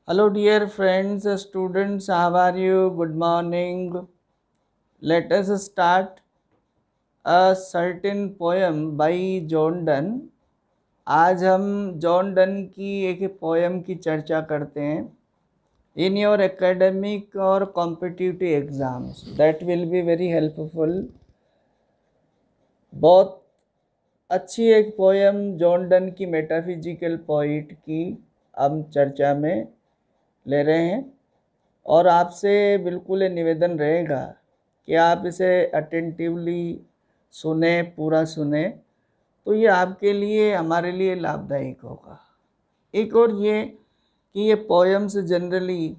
Hello, dear friends, students, how are you? Good morning. Let us start a certain poem by John Donne. आज हम John Donne की एक poem की चर्चा करते हैं। इन योर एकेडमिक और competitive exams that will be very helpful. बहुत अच्छी एक पोएम जॉन डन की मेटाफिजिकल पोइट की हम चर्चा में ले रहे हैं और आपसे बिल्कुल निवेदन रहेगा कि आप इसे अटेंटिवली सुने, पूरा सुने, तो ये आपके लिए हमारे लिए लाभदायक होगा। एक और ये कि ये पोएम्स जनरली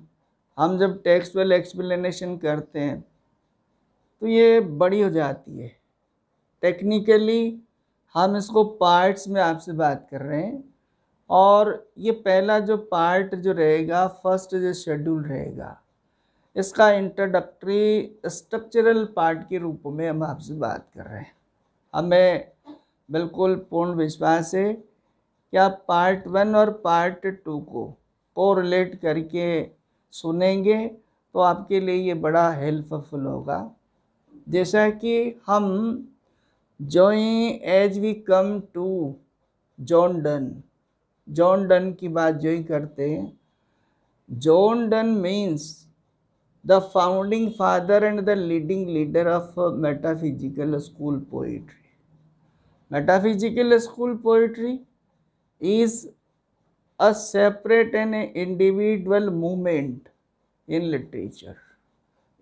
हम जब टेक्सचुअल एक्सप्लेनेशन करते हैं तो ये बड़ी हो जाती है। टेक्निकली हम इसको पार्ट्स में आपसे बात कर रहे हैं और ये पहला जो पार्ट जो रहेगा, फर्स्ट जो शेड्यूल रहेगा, इसका इंट्रोडक्टरी स्ट्रक्चरल पार्ट के रूप में हम आपसे बात कर रहे हैं। हमें बिल्कुल पूर्ण विश्वास है कि आप पार्ट 1 और पार्ट 2 को कोरिलेट करके सुनेंगे तो आपके लिए ये बड़ा हेल्पफुल होगा। जैसा कि हम as we come to John Donne की बात जो ही करते हैं। John Donne means the founding father and the leading leader of metaphysical school poetry. Metaphysical school poetry is a separate and individual movement in literature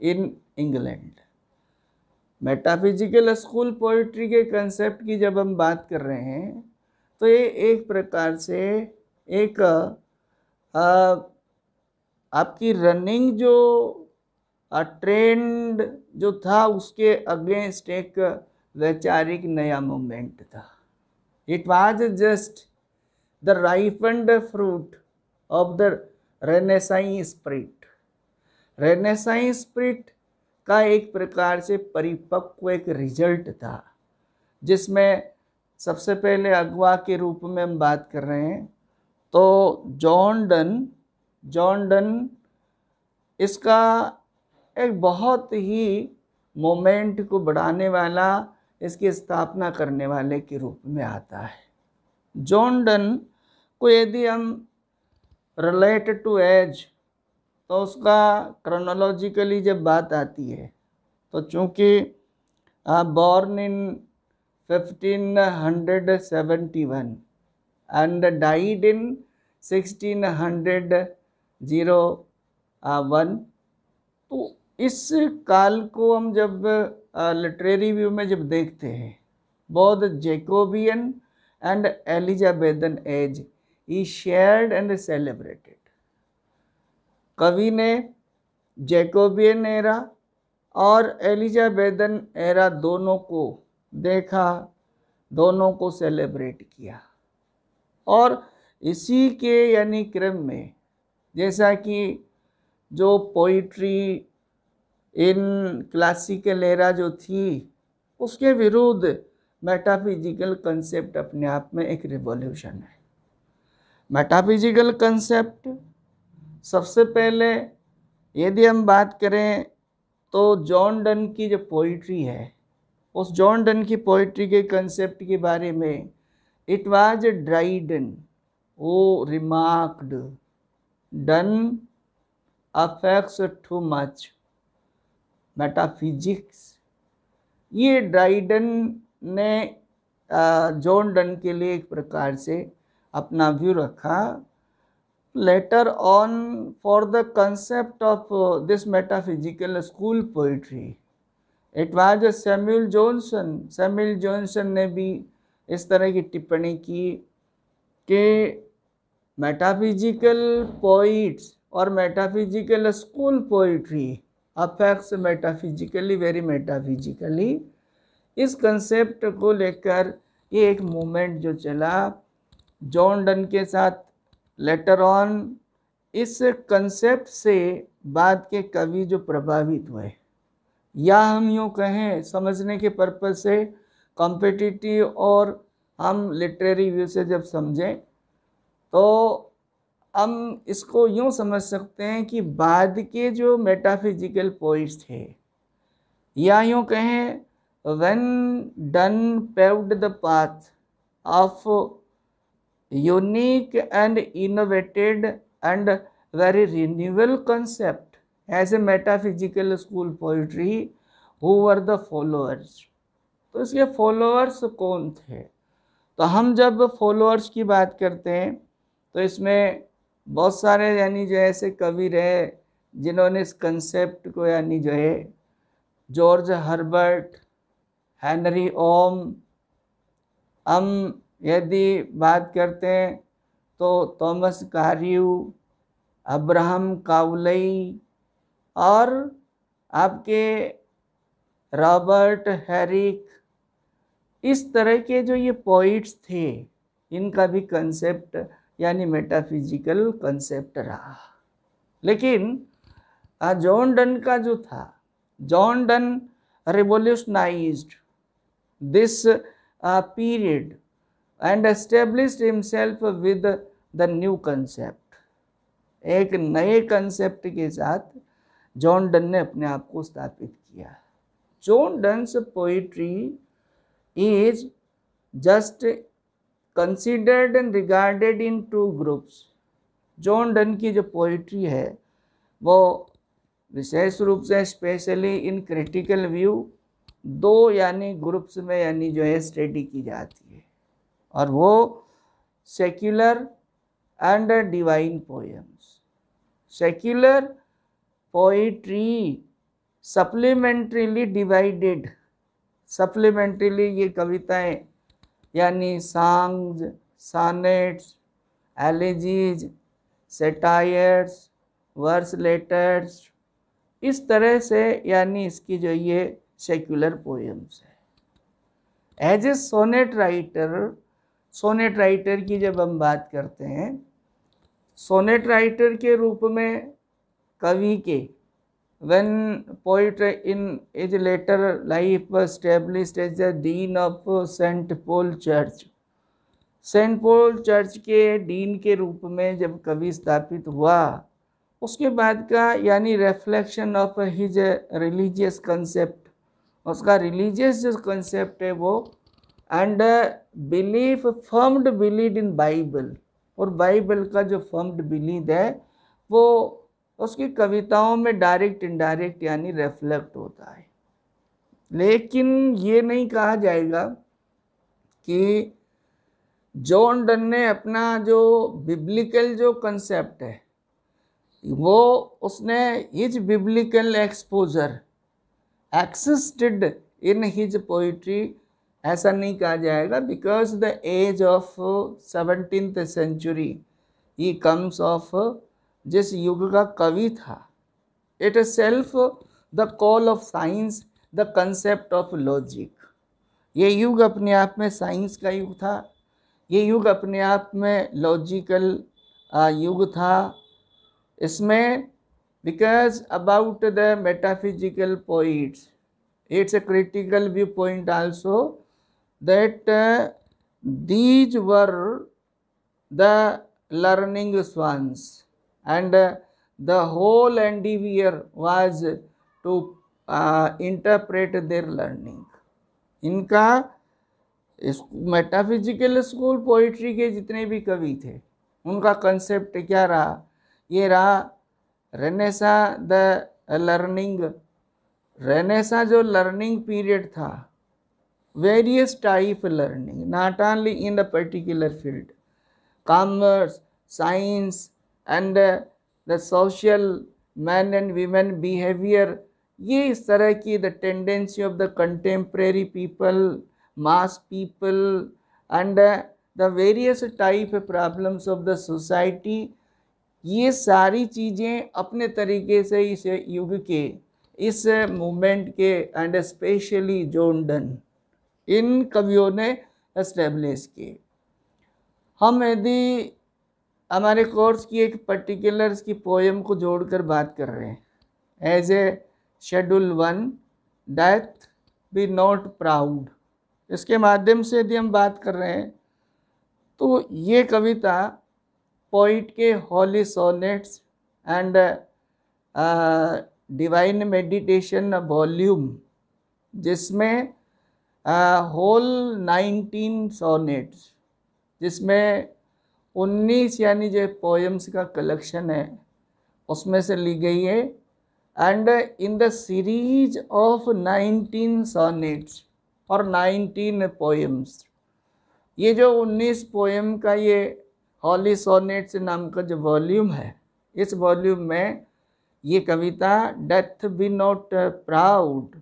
in England. Metaphysical school poetry के concept की जब हम बात कर रहे हैं तो ये एक प्रकार से एक आपकी रनिंग जो ट्रेंड जो था उसके अगेंस्ट एक वैचारिक नया मूवमेंट था। It was just the ripened fruit of the renaissance spirit. Renaissance spirit का एक प्रकार से परिपक्व एक रिजल्ट था, जिसमें सबसे पहले अगवा के रूप में हम बात कर रहे हैं तो जॉन डन इसका एक बहुत ही मोमेंट को बढ़ाने वाला, इसकी स्थापना करने वाले के रूप में आता है। जॉन डन को यदि हम रिलेट टू एज तो उसका क्रोनोलॉजिकली जब बात आती है तो चूँकि born in 1571 and died in 1601, तो इस काल को हम जब लिटरेरी व्यू में जब देखते हैं, both Jacobean and Elizabethan age he shared and celebrated. कवि ने जैकोबियन एरा और एलिजाबेथन एरा दोनों को देखा, दोनों को सेलिब्रेट किया। और इसी के यानी क्रम में जैसा कि जो पोइट्री इन क्लासिकल एरा जो थी उसके विरुद्ध मेटाफिजिकल कंसेप्ट अपने आप में एक रिवॉल्यूशन है। मेटाफिजिकल कंसेप्ट सबसे पहले यदि हम बात करें तो जॉन डन की जो पोइट्री है, उस जॉन डन की पोइट्री के कंसेप्ट के बारे में इट वाज ड्राइडन वो remarked Donne affects too much metaphysics. ये ड्राइडन ने जॉन डन के लिए एक प्रकार से अपना व्यू रखा। Later on for the concept of this metaphysical school poetry it was Samuel Johnson ने भी इस तरह की टिप्पणी की कि मेटाफिजिकल पोइट्स और metaphysical school poetry affects metaphysically very metaphysically. इस कंसेप्ट को लेकर ये एक मूवमेंट जो चला जॉन डन के साथ, लेटर ऑन इस कंसेप्ट से बाद के कवि जो प्रभावित हुए, या हम यूँ कहें समझने के पर्पज़ से कॉम्पिटिटिव और हम लिटरेरी व्यू से जब समझें तो हम इसको यूँ समझ सकते हैं कि बाद के जो मेटाफिजिकल पोइट्स थे, या यूँ कहें when done paved the path of unique and innovated and very renewable concept as a metaphysical school poetry, who were the followers। तो इसके फॉलोअर्स कौन थे? तो हम जब फॉलोअर्स की बात करते हैं तो इसमें बहुत सारे यानी जो ऐसे कवि रहे जिन्होंने इस कंसेप्ट को यानी जो है जॉर्ज हर्बर्ट, हेनरी ओम, हम यदि बात करते हैं तो थॉमस कारियू, अब्राहम काउलई और आपके रॉबर्ट हेरिक, इस तरह के जो ये पोइट्स थे इनका भी कंसेप्ट यानी मेटाफिजिकल कंसेप्ट रहा। लेकिन जॉन डन का जो था, John Donne revolutionised this period and established himself with the new concept. एक नए कंसेप्ट के साथ जॉन डन ने अपने आप को स्थापित किया। John Donne's poetry is just considered and regarded in two groups. John Donne की जो पोइट्री है वो विशेष रूप से स्पेशली इन क्रिटिकल व्यू दो यानी ग्रुप्स में यानी जो है स्टडी की जाती है, और वो secular and divine poems. Secular poetry supplementarily divided, supplementarily ये कविताएं यानी songs, sonnets, elegies, satires, verse letters, इस तरह से यानी इसकी जो ये सेक्युलर पोएम्स है। As a sonnet writer, sonnet writer की जब हम बात करते हैं, सोनेट राइटर के रूप में कवि के when poet in his later life was established as the dean of saint Paul church, saint Paul church के डीन के रूप में जब कवि स्थापित हुआ, उसके बाद का यानी reflection of his religious concept, उसका रिलीजियस जो कंसेप्ट है वो and belief formed believe in Bible, और बाइबल का जो फर्म्ड बिलीव है वो उसकी कविताओं में डायरेक्ट इनडायरेक्ट यानी रिफ्लेक्ट होता है। लेकिन ये नहीं कहा जाएगा कि जॉन डन ने अपना जो बिब्लिकल जो कंसेप्ट है वो उसने his biblical exposure existed in his poetry, ऐसा नहीं कहा जाएगा, because the age of 17th century he comes of, जिस युग का कवि था, itself the call of science, the concept of logic. ये युग अपने आप में साइंस का युग था, ये युग अपने आप में लॉजिकल युग था। इसमें because about the metaphysical poets it's a critical view point also that these were the learning swans and the whole endeavor was to interpret their learning। इनका इस मेटाफिजिकल स्कूल पोइट्री के जितने भी कवि थे उनका कंसेप्ट क्या रहा? ये रहा रेनेसा द लर्निंग। रेनेसा जो लर्निंग पीरियड था, various type learning, not only in the particular field, commerce, science and the social man and women behaviour, ये इस तरह की the tendency of the contemporary people, mass people and the various type problems of the society, ये सारी चीज़ें अपने तरीके से इस युग के, इस मूवमेंट के एंड स्पेशली जॉन डन, इन कवियों ने एस्टेब्लिश किए। हम यदि हमारे कोर्स की एक पर्टिकुलर की पोएम को जोड़कर बात कर रहे हैं, as a schedule 1 death be not proud, इसके माध्यम से यदि हम बात कर रहे हैं तो ये कविता पोइट के Holi sonnets and divine meditation volume, जिसमें होल 19 सोनेट्स, जिसमें 19 यानी जो पोएम्स का कलेक्शन है उसमें से ली गई है। And in the series of 19 sonnets और 19 पोएम्स, ये जो 19 पोएम का ये हॉली सोनेट्स नाम का जो वॉल्यूम है, इस वॉल्यूम में ये कविता डेथ बी नॉट प्राउड,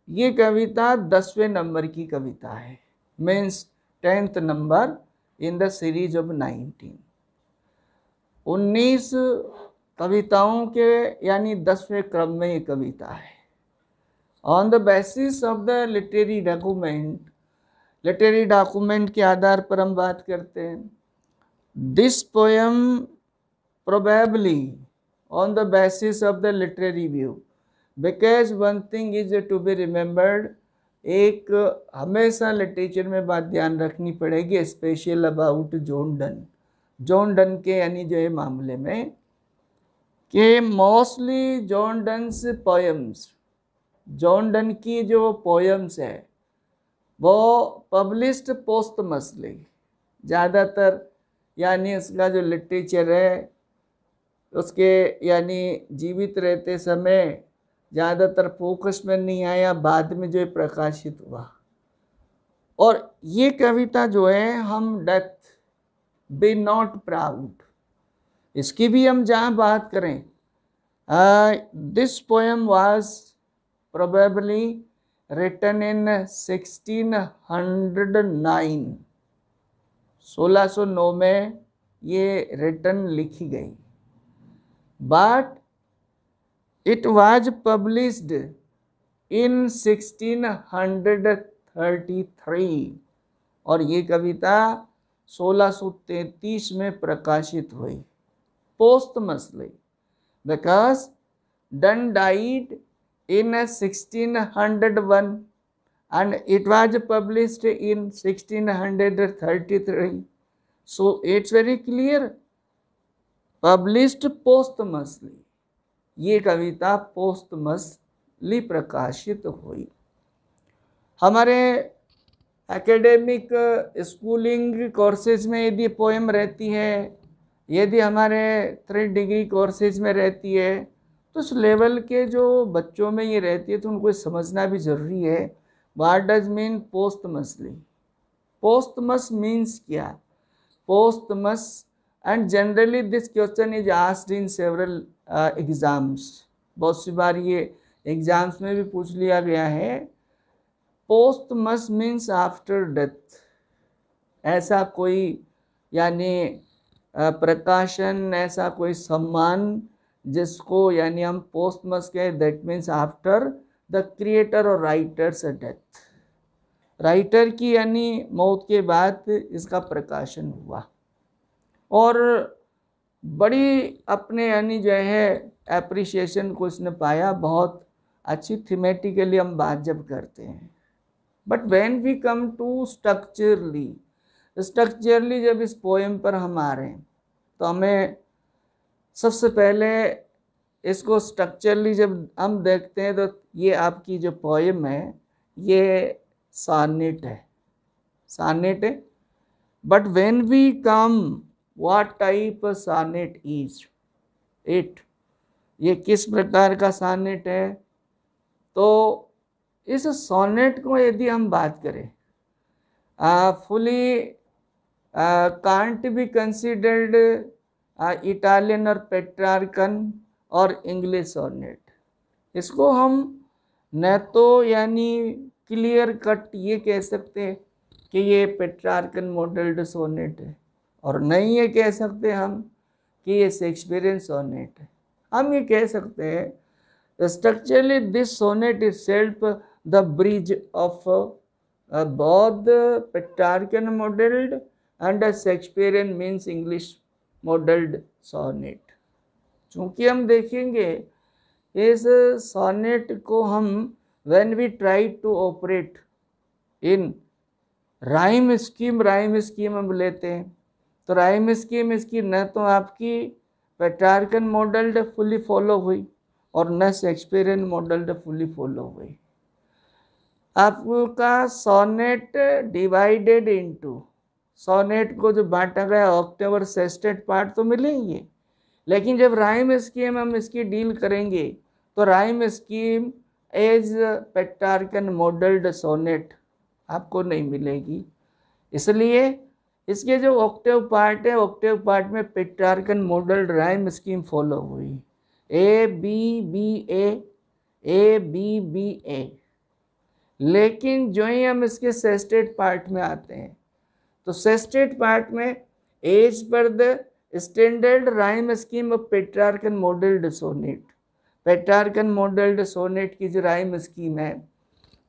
ये कविता 10वें नंबर की कविता है, means 10th number in the series of 19। 19 कविताओं के यानी 10वें क्रम में ये कविता है। On the basis of the literary document के आधार पर हम बात करते हैं। This poem probably on the basis of the literary view, because one thing is to be remembered, एक हमेशा लिटरेचर में बात ध्यान रखनी पड़ेगी, स्पेशल अबाउट जॉन डन के यानी जो है मामले में, कि mostly John Donne's poems, John Donne की जो पोएम्स है वो पब्लिश्ड पोस्टमसली, ज़्यादातर यानी उसका जो लिटरेचर है उसके यानी जीवित रहते समय ज़्यादातर फोकस में नहीं आया, बाद में जो है प्रकाशित हुआ। और ये कविता जो है हम डेथ बी नॉट प्राउड, इसकी भी हम जहाँ बात करें, this poem was probably written in 1609, 1609 में ये रिटन लिखी गई, but it was published in 1633, और ये कविता 1633 में प्रकाशित हुई posthumously, because Donne died in 1601 and it was published in 1633, so it's very clear published posthumously, ये कविता पोस्टमसली प्रकाशित हुई। हमारे एकेडमिक स्कूलिंग कोर्सेज में यदि पोएम रहती है, यदि हमारे 3rd डिग्री कोर्सेज में रहती है, तो उस लेवल के जो बच्चों में ये रहती है तो उनको समझना भी ज़रूरी है। What does mean posthumously, posthumous means क्या, posthumous, and generally this question is asked in several exams, बहुत सी बार ये एग्जाम्स में भी पूछ लिया गया है। पोस्टमस मीन्स आफ्टर डेथ, ऐसा कोई यानी प्रकाशन, ऐसा कोई सम्मान जिसको यानी हम पोस्टमस कहें, that means after the creator और राइटर्स डेथ, राइटर की यानी मौत के बाद इसका प्रकाशन हुआ। और बड़ी अपने यानी जो है एप्रिसिएशन को इसने पाया, बहुत अच्छी थीमेटिकली हम बात जब करते हैं। But when we come to structurally जब इस पोएम पर हम आ रहे हैं, तो हमें सबसे पहले इसको स्ट्रक्चरली जब हम देखते हैं, तो ये आपकी जो पोएम है ये सॉनेट है, सॉनेट है। But when we come what type sonnet is it, ये किस प्रकार का सॉनेट है, तो इस सॉनेट को यदि हम बात करें, fully can't be considered Italian और पेट्रार्कन और इंग्लिश सोनेट, इसको हम न तो यानी क्लियर कट ये कह सकते हैं कि ये पेट्रार्कन मॉडल्ड सोनेट है, और नहीं ये कह सकते हम कि ये शेक्सपियरियन सोनेट है। हम ये कह सकते हैं structurally this sonnet is self the bridge of both Petrarchan modelled and Shakespearean means English modelled sonnet. चूँकि हम देखेंगे इस सोनेट को हम when we try to operate in rhyme scheme हम लेते हैं, तो राइम स्कीम इसकी न तो आपकी पेट्रार्कन मॉडल्ड फुली फॉलो हुई और न शेक्सपियरियन मॉडल्ड फुली फॉलो हुई। आपका सोनेट डिवाइडेड इनटू, सोनेट को जो बांटा गया ऑक्टेव और सेस्टेट पार्ट तो मिलेंगे, लेकिन जब राइम स्कीम हम इसकी डील करेंगे तो rhyme scheme as Petrarchan modelled sonnet आपको नहीं मिलेगी। इसलिए इसके जो ऑक्टेव पार्ट है, ऑक्टेव पार्ट में Petrarchan modelled rhyme scheme follow हुई, A B B A B B A. लेकिन जो ही हम इसके सेस्टेट पार्ट में आते हैं तो सेस्टेट पार्ट में as per the standard rhyme scheme of Petrarchan modelled sonnet, Petrarchan modelled sonnet की जो राइम स्कीम है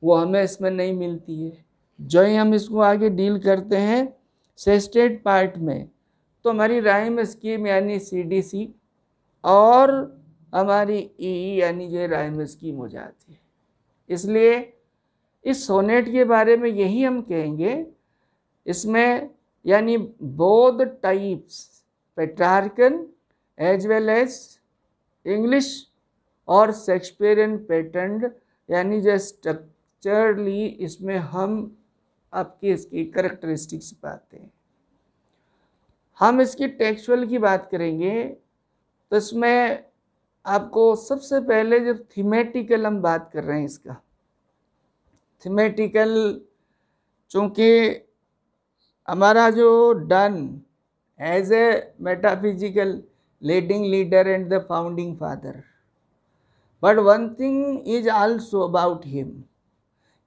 वो हमें इसमें नहीं मिलती है। जो ही हम इसको आगे डील करते हैं सेस्टेट पार्ट में तो हमारी राइम स्कीम यानी CDC और हमारी ई यानी जो राइम स्कीम हो जाती है। इसलिए इस सोनेट के बारे में यही हम कहेंगे, इसमें यानी both types Petrarchan as well as English और शेक्सपियरियन पैटर्न यानी जो स्ट्रक्चरली इसमें हम आपकी इसकी करेक्टरिस्टिक्स पाते हैं। हम इसकी टेक्सचुअल की बात करेंगे तो इसमें आपको सबसे पहले जब थीमेटिकल हम बात कर रहे हैं इसका, थीमेटिकल चूँकि हमारा जो Donne as a metaphysical leading leader and the founding father, but one thing is also about him,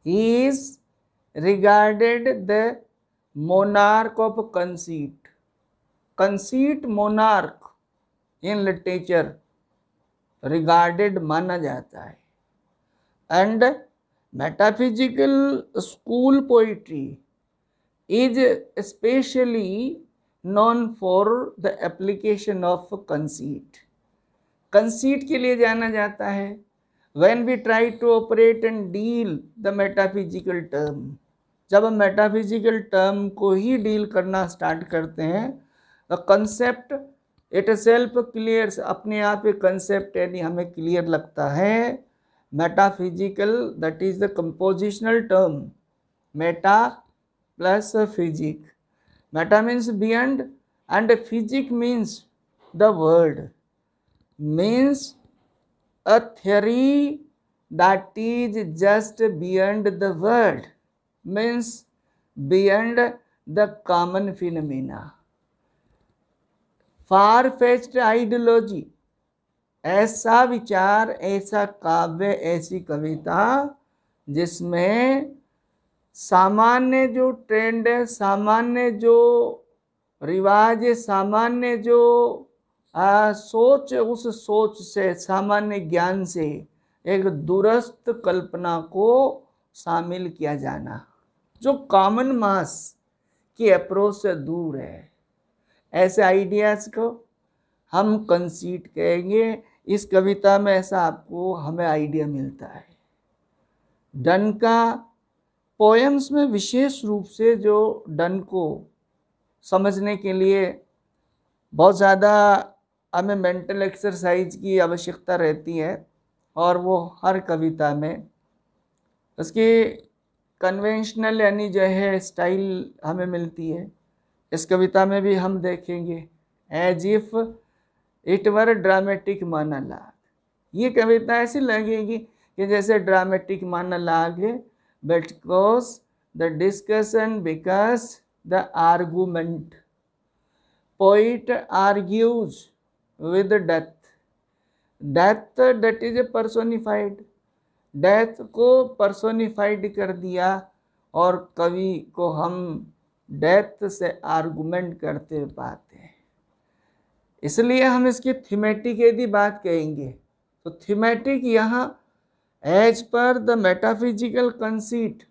he is regarded the monarch of conceit, conceit monarch in literature regarded माना जाता है। and metaphysical school poetry is especially known for the application of conceit, conceit के लिए जाना जाता है। When we try to operate and deal the metaphysical term, जब हम मेटाफिजिकल टर्म को ही डील करना स्टार्ट करते हैं the concept itself clear, अपने आप एक कंसेप्ट यानी हमें क्लियर लगता है। Metaphysical that is the compositional term, meta plus physic, meta means beyond and physic means the word, means a theory that is just beyond the world, means beyond the common phenomena, far-fetched ideology, ऐसा विचार, ऐसा काव्य, ऐसी कविता जिसमें सामान्य जो trend है, सामान्य जो रिवाज है, सामान्य जो सोच, उस सोच से, सामान्य ज्ञान से एक दूरस्थ कल्पना को शामिल किया जाना, जो कॉमन मास की अप्रोच से दूर है, ऐसे आइडियाज़ को हम कंसीट कहेंगे। इस कविता में ऐसा आपको हमें आइडिया मिलता है। डन का पोएम्स में विशेष रूप से जो डन को समझने के लिए बहुत ज़्यादा हमें मेंटल एक्सरसाइज की आवश्यकता रहती है और वो हर कविता में उसकी कन्वेंशनल यानी जो है स्टाइल हमें मिलती है। इस कविता में भी हम देखेंगे as if it were dramatic monologue, ये कविता ऐसी लगेगी कि जैसे ड्रामेटिक मोनोलॉग है, because the discussion, because the argument, poet argues with death, death that is a personified, death को पर्सोनिफाइड कर दिया और कवि को हम डेथ से आर्गुमेंट करते पाते हैं। इसलिए हम इसकी थीमेटिक यदि बात कहेंगे तो थीमेटिक यहाँ as per the metaphysical conceit,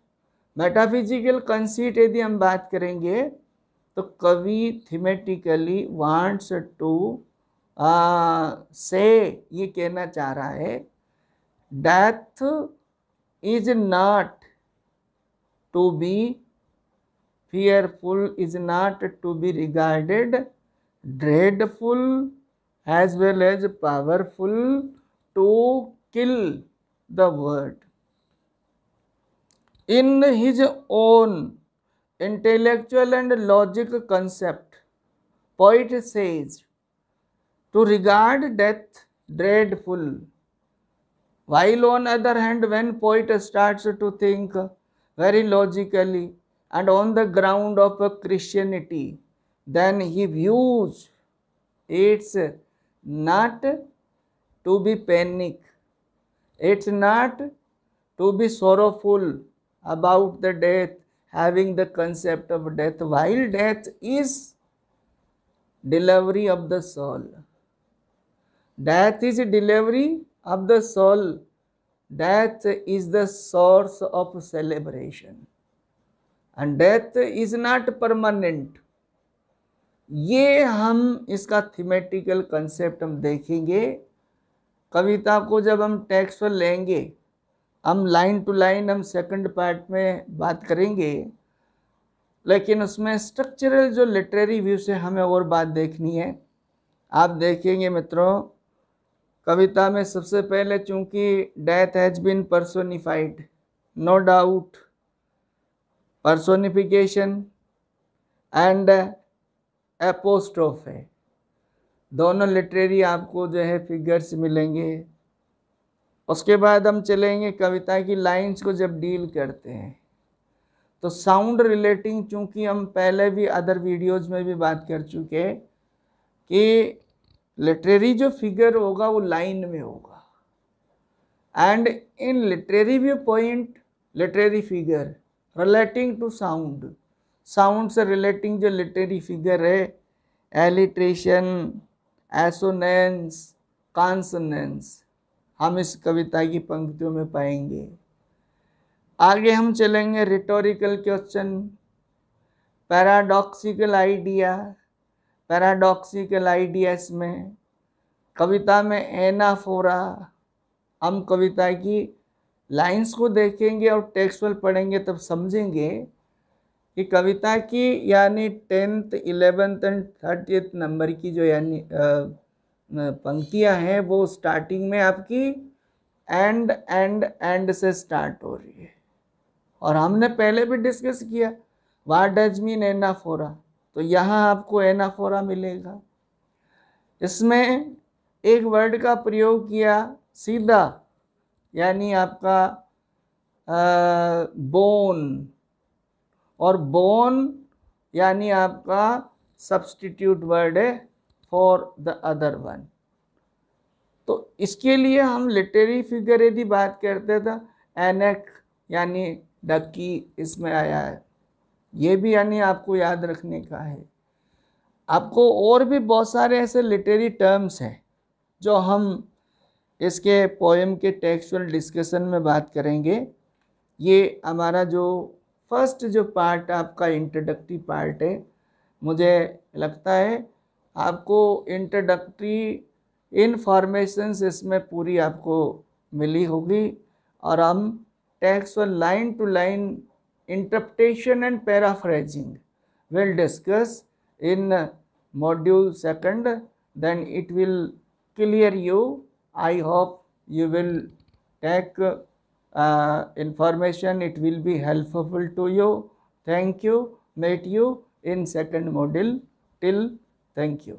metaphysical conceit यदि हम बात करेंगे तो कवि थीमेटिकली वांट्स टू से ये कहना चाह रहा है death is not to be fearful is not to be regarded dreadful as well as powerful to kill the word. In his own intellectual and logic concept, poet says to regard death dreadful, while on other hand when poet starts to think very logically and on the ground of Christianity, then he views it's not to be panic, it's not to be sorrowful about the death, having the concept of death, while death is delivery of the soul. Death is delivery of the soul. Death is the source of celebration. And death is not permanent. ये हम इसका thematical concept हम देखेंगे। कविता को जब हम textual लेंगे, हम लाइन टू लाइन हम सेकंड पार्ट में बात करेंगे, लेकिन उसमें स्ट्रक्चरल जो लिटरेरी व्यू से हमें और बात देखनी है। आप देखेंगे मित्रों, कविता में सबसे पहले चूंकि death has been personified, no doubt personification and apostrophe है, दोनों लिटरेरी आपको जो है फिगर्स मिलेंगे। उसके बाद हम चलेंगे कविता की लाइंस को जब डील करते हैं तो साउंड रिलेटिंग, चूंकि हम पहले भी अदर वीडियोस में भी बात कर चुके हैं कि लिटरेरी जो फिगर होगा वो लाइन में होगा, and in literary view point literary figure relating to sound, sound से रिलेटिंग जो लिटरेरी फिगर है, एलिट्रेशन, एसोनेंस, कॉन्सोनेंस, हम इस कविता की पंक्तियों में पाएंगे। आगे हम चलेंगे rhetorical question, paradoxical idea. Paradoxical ideas में कविता में एनाफोरा, हम कविता की लाइंस को देखेंगे और टेक्सुअल पढ़ेंगे तब समझेंगे कि कविता की यानी 10th, 11th and 30th number की जो यानी पंक्तियां हैं वो स्टार्टिंग में आपकी एंड से स्टार्ट हो रही है। और हमने पहले भी डिस्कस किया व्हाट डज मीन एनाफोरा, तो यहाँ आपको एनाफोरा मिलेगा। इसमें एक वर्ड का प्रयोग किया सीधा, यानी आपका बोन, और बोन यानी आपका सब्स्टिट्यूट वर्ड है फॉर द अदर वन। तो इसके लिए हम लिटरेरी फिगर यदि बात करते थे, एनेक यानी डकी इसमें आया है, ये भी यानी आपको याद रखने का है। आपको और भी बहुत सारे ऐसे लिटरेरी टर्म्स हैं जो हम इसके पोएम के टेक्सुअल डिस्कशन में बात करेंगे। ये हमारा जो फर्स्ट जो पार्ट आपका इंट्रोडक्टरी पार्ट है, मुझे लगता है आपको इंट्रोडक्टरी इन्फॉर्मेशंस इसमें पूरी आपको मिली होगी, और हम textual line to line interpretation and paraphrasing will discuss in module 2, then it will clear you. I hope you will take information, it will be helpful to you. Thank you. Meet you in second module. Till thank you.